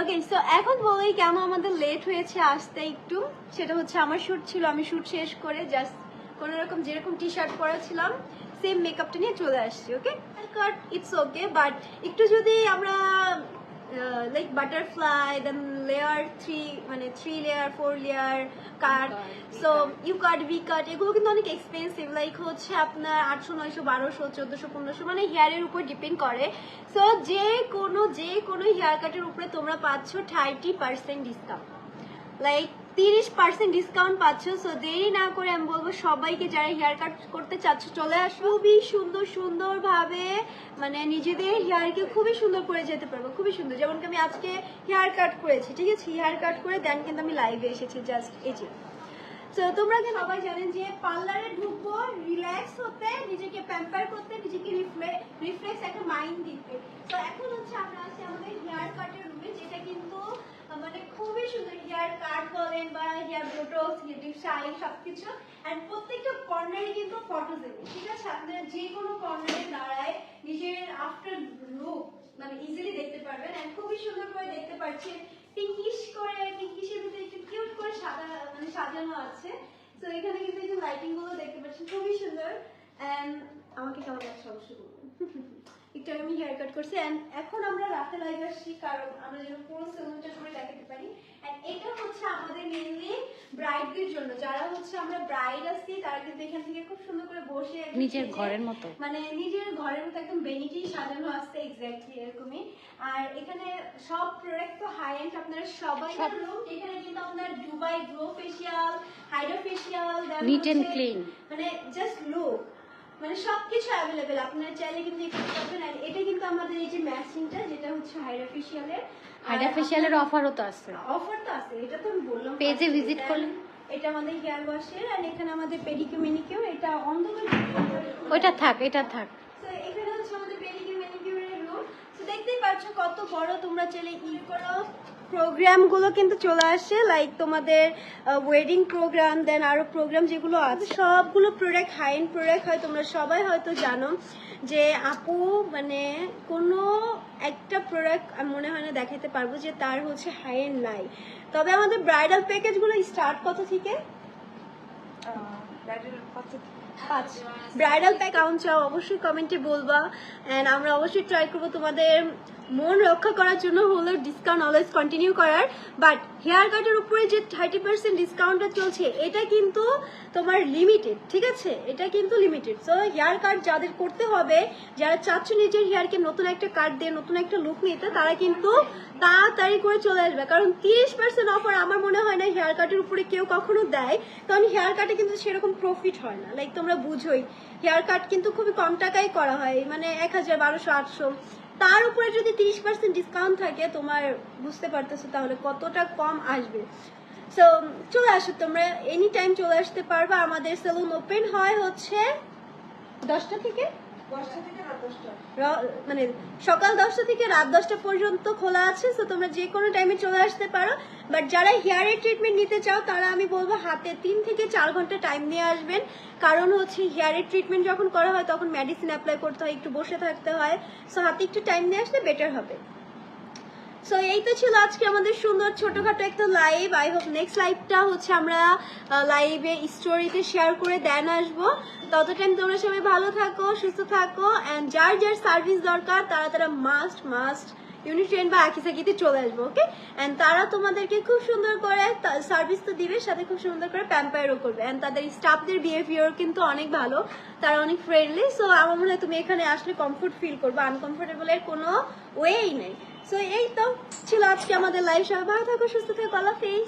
ওকে, so এখন বলেই কেন আমাদের লেট হয়েছে আসতে একটু। সেটা হচ্ছে আমার শুট ছিল, আমি শুট শেষ করে জাস্ট কোনো রকম যেরকম টি শার্ট পরেছিলাম সেম মেকআপটা নিয়ে চলে আসছি। ওকে, কাট ইটস ওকে, বাট একটু যদি আমরা লাইক বাটারফ্লাই দেন লেয়ার 3 মানে 3 layer 4 layer cut, so U cut V cut, এগুলো কিন্তু অনেক এক্সপেন্সিভ। লাইক হচ্ছে আপনার 800 900 1200 1400 1500 মানে হেয়ারের উপর ডিপেন্ড করে। সো যে কোনো হেয়ার কাটের উপরে তোমরা পাচ্ছ 30% ডিসকাউন্ট, লাইক 30% ডিসকাউন্ট পাচ্ছ। সো দেরি না করে আমি বলবো সবাইকে যারা হেয়ার কাট করতে চাচ্ছ চলে আসো। খুবই সুন্দর ভাবে মানে নিজেদের হেয়ারকে খুবই সুন্দর করে যেতে পারবো, খুবই সুন্দর। যেমন আমি আজকে হেয়ার কাট করেছি, ঠিক আছে, হেয়ার কাট করে দেন কিন্তু আমি লাইভে এসেছি জাস্ট এই যে। তো তোমরা সবাই জানেন যে পার্লারে ঢুকবো রিল্যাক্স হতে, নিজেকে প্যাম্পার করতে, নিজেকে রিফ্রেশ একটা মাইন্ড দিতে। তো এখন হচ্ছে আমরা আছি আমাদের হেয়ার কাটের রুমে, যেটা কিন্তু মানে খুবই সুন্দর। হেয়ার কাট বলেন বা হেয়ার বোটক্স, হেয়ার শাইন সবকিছু, এন্ড প্রত্যেকটা কর্নারে কিন্তু ফটো দেবে, ঠিক আছে। আপনারা যে কোনো কর্নারে দাঁড়ায় নিজের আফটার লুক মানে ইজিলি দেখতে পারবেন। এন্ড খুবই সুন্দর করে দেখতে পাচ্ছেন পিঙ্কিশের ভিতরে একটু কিউট করে সাদা মানে সাজানো আছে। তো এখানে কিন্তু এই যে লাইটিং গুলো দেখতে পাচ্ছেন খুবই সুন্দর। এন্ড আমাকে কেমন লাগছে অবশ্যই বলবেন। একটু আমি হেয়ার কাট করছি এন্ড এখন আমরা রাতে লাইভ আসছি কারণ আমরা যেন পুরো সেলুনটা করে দেখাতে পারি। এন্ড এটা হচ্ছে আমাদের মেইনলি ব্রাইডদের জন্য, যারা হচ্ছে আমরা ব্রাইড আছি তারা কিন্তু এখান থেকে খুব সুন্দর করে বসে নিজের ঘরের মতো, মানে নিজের ঘরের মতো একদম বেনিটি সাজানো আছে, এক্স্যাক্টলি এরকমই। আর এখানে সব প্রোডাক্ট তো হাই এন্ড, আপনারা সবাই রুম। এখানে কিন্তু আপনার Dubai glow facial, hydra facial, neat and clean, মানে জাস্ট লুক মানে সবকিছু অ্যাভেলেবেল। আপনারা চাইলে কিন্তু এখানে পাবেন। আর এটা কিন্তু আমাদের এই যে ম্যাচিংটা, যেটা হচ্ছে হাইড্রা ফেশিয়ালের, হাইড্রা ফেশিয়ালের অফারও তো আছে, অফার তো আছে, এটা তো আমি বললাম পেজে ভিজিট করলে। এটা আমাদের হেয়ার ওয়াশের, আর এখানে আমাদের পেডিকিউর ম্যানিকিউর, এটা অন্ধকার ওইটা থাক, এটা থাক। তো এখানে হচ্ছে আমাদের পেডিকিউর ম্যানিকিউরের রুম। তো দেখতেই পাচ্ছ কত বড়, তোমরা চাইলে করো প্রোগ্রাম গুলো কিন্তু চলে আসে, লাইক তোমাদের ওয়েডিং প্রোগ্রাম দেন আরো প্রোগ্রাম যেগুলো আছে সবগুলো প্রোডাক্ট হাই এন্ড প্রোডাক্ট হয়। তোমরা সবাই হয়তো জানো যে আপু মানে কোনো একটা প্রোডাক্ট মনে হয় না দেখাতে পারবো যে তার হচ্ছে হাই এন্ড নাই। তবে আমাদের ব্রাইডাল প্যাকেজ গুলো স্টার্ট কত থেকে? ব্রাইডাল প্যাক কাউন্ট চাও অবশ্যই কমেন্টে বলবা। এন্ড আমরা অবশ্যই ট্রাই করবো তোমাদের মন রক্ষা করার জন্য হলো ডিসকাউন্ট অলওয়েজ কন্টিনিউ করার। বাট হেয়ার কাটের উপরে যে 30% ডিসকাউন্টটা চলছে এটা কিন্তু তোমার লিমিটেড, ঠিক আছে, এটা কিন্তু লিমিটেড। সো হেয়ার কাট যাদের করতে হবে, যারা চাচ্ছ নিজের হেয়ারকে নতুন একটা কাট দিয়ে নতুন একটা লুক নিতে, তারা কিন্তু তাড়াতাড়ি করে চলে আসবে। কারণ 30% অফার আমার মনে হয় না হেয়ার কাটের উপরে কেউ কখনো দেয়, কারণ হেয়ার কাটে কিন্তু সেরকম প্রফিট হয় না। লাইক তোমরা বুঝোই হেয়ার কাট কিন্তু খুবই কম টাকায় করা হয়, মানে 1000 1200 800, তার উপরে যদি 30% ডিসকাউন্ট থাকে তোমার বুঝতে পারতেছো তাহলে কতটা কম আসবে। সো চলে আসো তোমরা, এনি টাইম চলে আসতে পারবা। আমাদের সেলুন ওপেন হয় হচ্ছে 10টা থেকে মানে সকাল 10টা থেকে রাত 10টা পর্যন্ত খোলা আছে। সো তোমরা যে কোনো টাইমে চলে আসতে পারো। বাট যারা হেয়ারের ট্রিটমেন্ট নিতে চাও তারা আমি বলবো হাতে 3 থেকে 4 ঘন্টা টাইম নিয়ে আসবেন। কারণ হচ্ছে হেয়ারের ট্রিটমেন্ট যখন করা হয় তখন মেডিসিন অ্যাপ্লাই করতে হয়, একটু বসে থাকতে হয়। সো হাতে একটু টাইম নিয়ে আসলে বেটার হবে। সো এই তো ছিল আজকে আমাদের সুন্দর ছোটখাটো একটা লাইভ। আই হোপ নেক্সট লাইভটা হচ্ছে আমরা লাইভে স্টোরিতে শেয়ার করে দেন আসবো। তত টাইম তোমরা সবাই ভালো থাকো, সুস্থ থাকো। অ্যান্ড যার যার সার্ভিস দরকার তারা মাস্ট ইউনিট্রেন বা আকিসাকিতে চলে আসবো। ওকে, অ্যান্ড তারা তোমাদেরকে খুব সুন্দর করে সার্ভিস তো দিবে, সাথে খুব সুন্দর করে প্যাম্পায়ারও করবে। অ্যান্ড তাদের স্টাফদের বিহেভিয়ার কিন্তু অনেক ভালো, তারা অনেক ফ্রেন্ডলি। সো আমার মনে হয় তুমি এখানে আসলে কমফোর্ট ফিল করবে, আনকমফোর্টেবলের কোনো ওয়েই নেই। সো এই তো ছিল আজকে আমাদের লাইভ। সবাই ভালো থাকো, সুস্থ থাকো, আল্লাহ হাফেজ।